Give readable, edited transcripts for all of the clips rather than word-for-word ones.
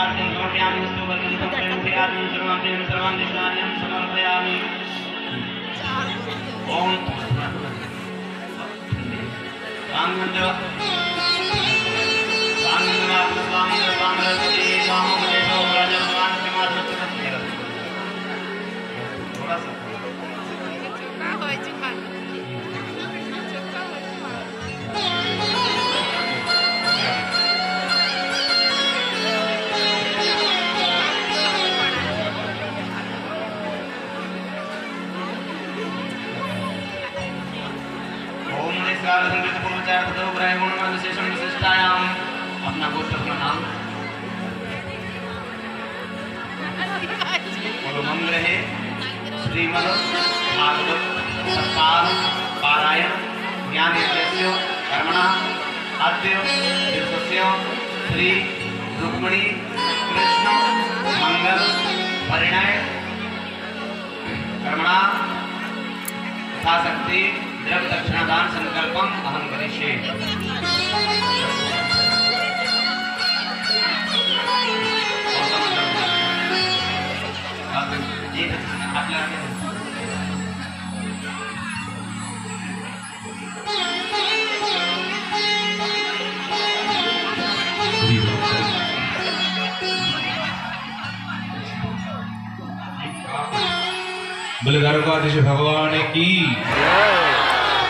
आर्जन समर्पयामि स्तुवल्लं समर्पयामि सर्वान् दिशान्यं समर्पयामि ओम आनंद अपना गोत्र अपना नाम मंगल है श्रीमद भागवत सप्ताह पारायण ज्ञान यज्ञस्य कर्मणा अद्य दिवसस्य श्री रुक्मिणी कृष्ण मंगल परिणय कर्मणा यथाशक्ति द्रव्य दक्षिणादान संकल्पम अहम करिष्ये बोले द्वारकाधीश भगवान की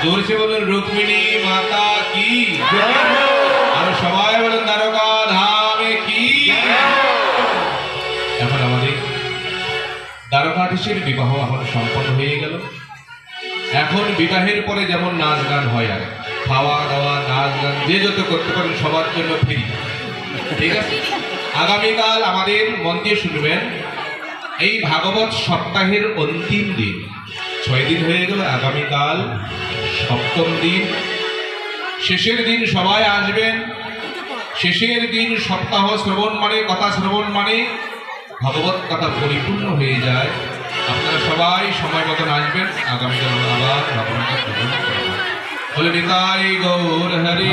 जोर से बोलो रुक्मिणी माता की और सबाई बोलो द्वारका धाम की। এখন আমাদের দ্বারকাধীশের বিবাহ এখন সম্পন্ন হয়ে গেল। এখন বিবাহের পরে যেমন নাচ গান হয়, আর খাওয়া দাওয়া নাচ গান যে যত করতে পারেন সবার জন্য ফ্রি, ঠিক আছে? আগামীকাল আমাদের মন দিয়ে শুনবেন, এই ভাগবত সপ্তাহের অন্তিম দিন, 6 দিন হয়ে গেল, আগামীকাল সপ্তম দিন, শেষের দিন সবাই আসবেন। শেষের দিন সপ্তাহ শ্রবণ মানে, কথা শ্রবণ মানে ভগবত কথা পরিপূর্ণ হয়ে যায়। আপনারা সবাই সময় মতন আসবেন, আগামীকাল আবার ভগবত শ্রবণ করবেন। বলে নিতাই গৌর হরি।